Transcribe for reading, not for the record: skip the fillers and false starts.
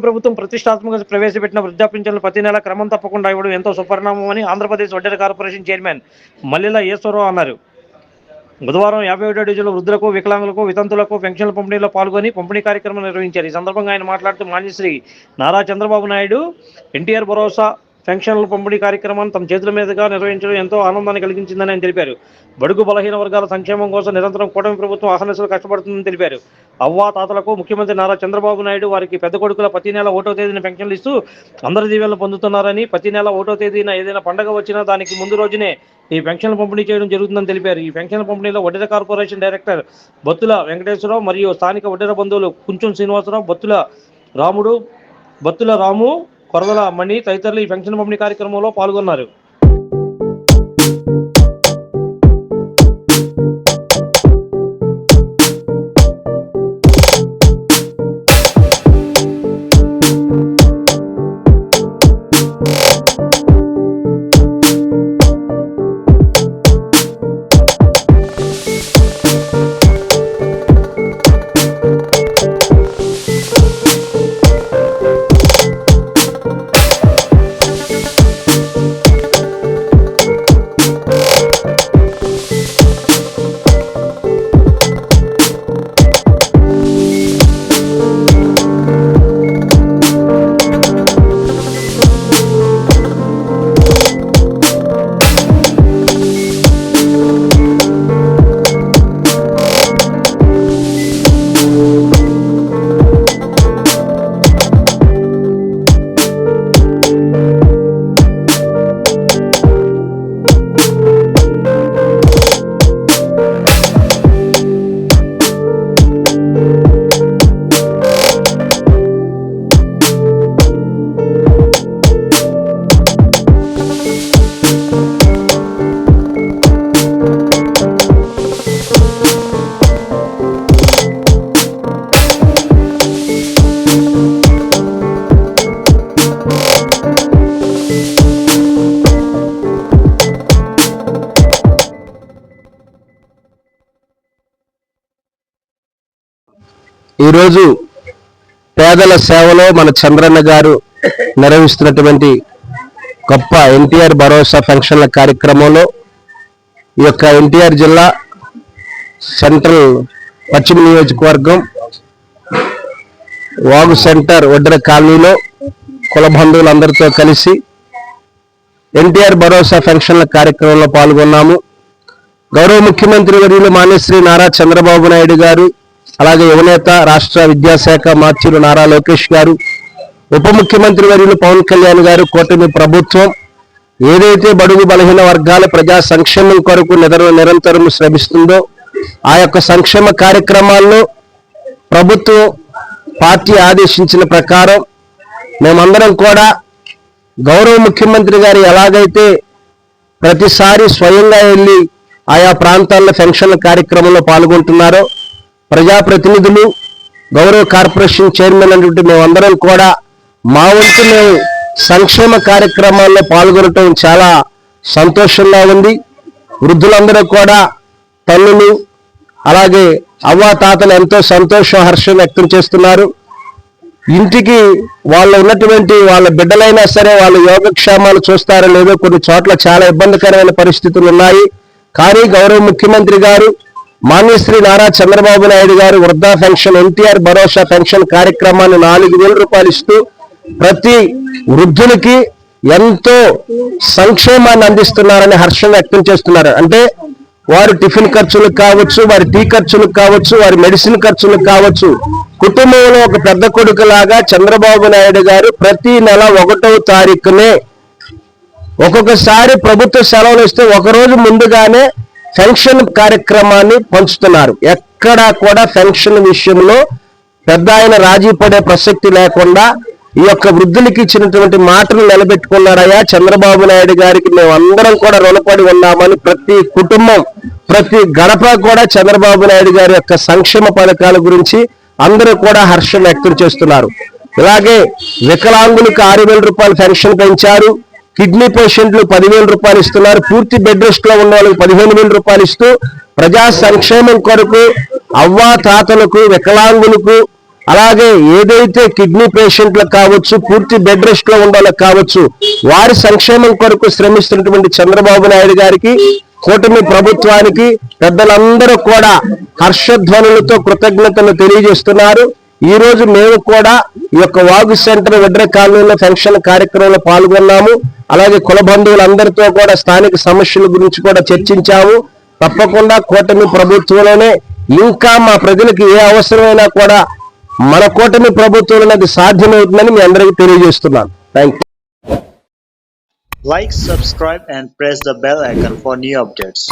ప్రభుత్వం ప్రతిష్టాత్మకంగా ప్రవేశపెట్టిన వృద్ధా పింఛన్లు ప్రతి నెల క్రమం తప్పకుండా ఇవ్వడం ఎంతో సుపరిణామమని ఆంధ్రప్రదేశ్ వడ్డెర కార్పొరేషన్ చైర్మన్ మల్లెల ఈశ్వరరావు అన్నారు. బుధవారం 51వ డివిజన్లో వృద్ధులకు, వికలాంగులకు, వితంతులకు పెన్షన్ల పంపిణీలో పాల్గొని పంపిణీ కార్యక్రమం నిర్వహించారు. ఈ సందర్భంగా ఆయన మాట్లాడుతూ మాన్యశ్రీ నారా చంద్రబాబు నాయుడు ఎన్టీఆర్ భరోసా పెన్షన్ల పంపిణీ కార్యక్రమాన్ని తమ చేతుల మీదుగా నిర్వహించడం ఎంతో ఆనందాన్ని కలిగించిందని ఆయన తెలిపారు. బడుగు బలహీన వర్గాల సంక్షేమం కోసం నిరంతరం కూటమి ప్రభుత్వం అహర్నిశలు కష్టపడుతుందని తెలిపారు. అవ్వా తాతలకు ముఖ్యమంత్రి నారా చంద్రబాబు నాయుడు వారికి పెద్ద కొడుకుల ప్రతి నెల 1వ తేదీన పెన్షన్లు ఇస్తూ అందరి దీవెనలు పొందుతున్నారని, ప్రతి నెల 1వ తేదీన ఏదైనా పండగ వచ్చినా దానికి ముందు రోజునే ఈ పెన్షన్లు పంపిణీ చేయడం జరుగుతుందని తెలిపారు. ఈ పెన్షన్ల పంపిణీలో వడ్డెర కార్పొరేషన్ డైరెక్టర్ బొత్తుల వెంకటేశ్వరరావు మరియు స్థానిక వడ్డెర బంధువులు కుంచుం శ్రీనివాసరావు, బొత్తుల రాము, కొరదల మణి తదితరులు ఈ పెన్షన్ పంపిణీ కార్యక్రమంలో పాల్గొన్నారు. ఈరోజు పేదల సేవలో మన చంద్రన్న గారు నిర్వహిస్తున్నటువంటి గొప్ప ఎన్టీఆర్ భరోసా పెన్షన్ల కార్యక్రమంలో ఈ యొక్క ఎన్టీఆర్ జిల్లా సెంట్రల్ పశ్చిమ నియోజకవర్గం వాగు సెంటర్ వడ్డెర కాలనీలో కుల బంధువులందరితో కలిసి ఎన్టీఆర్ భరోసా పెన్షన్ల కార్యక్రమంలో పాల్గొన్నాము. గౌరవ ముఖ్యమంత్రి వర్యులు మాన్యశ్రీ నారా చంద్రబాబు నాయుడు గారు, అలాగే యువనేత రాష్ట్ర విద్యాశాఖ మార్చిలు నారా లోకేష్ గారు, ఉప ముఖ్యమంత్రి వర్యులు పవన్ కళ్యాణ్ గారు, కూటమి ప్రభుత్వం ఏదైతే బడుగు బలహీన వర్గాల ప్రజా సంక్షేమం కొరకు నిరంతరం శ్రమిస్తుందో ఆ యొక్క సంక్షేమ కార్యక్రమాల్లో ప్రభుత్వం పార్టీ ఆదేశించిన ప్రకారం మేమందరం కూడా గౌరవ ముఖ్యమంత్రి గారు ఎలాగైతే ప్రతిసారి స్వయంగా వెళ్ళి ఆయా ప్రాంతాల్లో పెన్షన్ల కార్యక్రమంలో పాల్గొంటున్నారో ప్రజాప్రతినిధులు, గౌరవ కార్పొరేషన్ చైర్మన్ అంటే మేమందరం కూడా మా వంతు మేము సంక్షేమ కార్యక్రమాల్లో పాల్గొనటం చాలా సంతోషంగా ఉంది. వృద్ధులందరూ కూడా తల్లులు అలాగే అవ్వా తాతలు ఎంతో సంతోషం హర్షం వ్యక్తం చేస్తున్నారు. ఇంటికి వాళ్ళు ఉన్నటువంటి వాళ్ళ బిడ్డలైనా సరే వాళ్ళ యోగక్షేమాలు చూస్తారో లేదో కొన్ని చోట్ల చాలా ఇబ్బందికరమైన పరిస్థితులు ఉన్నాయి. కానీ గౌరవ ముఖ్యమంత్రి గారు మాన్యశ్రీ నారా చంద్రబాబు నాయుడు గారు వృద్ధా పెన్షన్ ఎన్టీఆర్ భరోసా పెన్షన్ కార్యక్రమాన్ని 4,000 రూపాయలు ఇస్తూ ప్రతి వృద్ధులకి ఎంతో సంక్షేమాన్ని అందిస్తున్నారని హర్షం వ్యక్తం చేస్తున్నారు. అంటే వారు టిఫిన్ ఖర్చులకు కావచ్చు, వారి టీ ఖర్చులకు కావచ్చు, వారి మెడిసిన్ ఖర్చులకు కావచ్చు, కుటుంబంలో ఒక పెద్ద కొడుకులాగా చంద్రబాబు నాయుడు గారు ప్రతి నెల 1వ తారీఖునే ఒక్కొక్కసారి ప్రభుత్వ సెలవులు ఇస్తే ఒకరోజు ముందుగానే పెన్షన్ కార్యక్రమాన్ని పంచుతున్నారు. ఎక్కడా కూడా పెన్షన్ విషయంలో పెద్ద ఆయన రాజీ పడే ప్రసక్తి లేకుండా ఈ యొక్క వృద్ధులకి ఇచ్చినటువంటి మాటలు నిలబెట్టుకున్నారయ్యా చంద్రబాబు నాయుడు గారికి మేము అందరం కూడా రుణపడి ఉన్నామని ప్రతి కుటుంబం ప్రతి గడప కూడా చంద్రబాబు నాయుడు గారి యొక్క సంక్షేమ పథకాల గురించి అందరూ కూడా హర్షం వ్యక్తం చేస్తున్నారు. ఇలాగే వికలాంగులకు 6,000 రూపాయలు పెన్షన్ పెంచారు. కిడ్నీ పేషెంట్లు 10,000 రూపాయలు ఇస్తున్నారు. పూర్తి బెడ్ రెస్ట్ లో ఉన్న వాళ్ళకి 15,000 రూపాయలు ఇస్తూ ప్రజా సంక్షేమం కొరకు అవ్వా తాతలకు, వికలాంగులకు, అలాగే ఏదైతే కిడ్నీ పేషెంట్లకు కావచ్చు, పూర్తి బెడ్ రెస్ట్ లో ఉండాలకు కావచ్చు, వారి సంక్షేమం కొరకు శ్రమిస్తున్నటువంటి చంద్రబాబు నాయుడు గారికి, కూటమి ప్రభుత్వానికి పెద్దలందరూ కూడా హర్షధ్వనులతో కృతజ్ఞతలు తెలియజేస్తున్నారు. ఈ రోజు మేము కూడా ఈ యొక్క వాగు సెంటర్ వడ్ర కాలనీలో ఫంక్షన్ కార్యక్రమంలో పాల్గొన్నాము. అలాగే కుల బంధువులందరితో కూడా స్థానిక సమస్యల గురించి కూడా చర్చించాము. తప్పకుండా కూటమి ప్రభుత్వంలోనే ఇంకా మా ప్రజలకు ఏ అవసరమైనా కూడా మన కూటమి ప్రభుత్వంలో అది సాధ్యమవుతుందని మీ అందరికీ తెలియజేస్తున్నాను. Thank you. Like, subscribe and press the bell icon for new updates.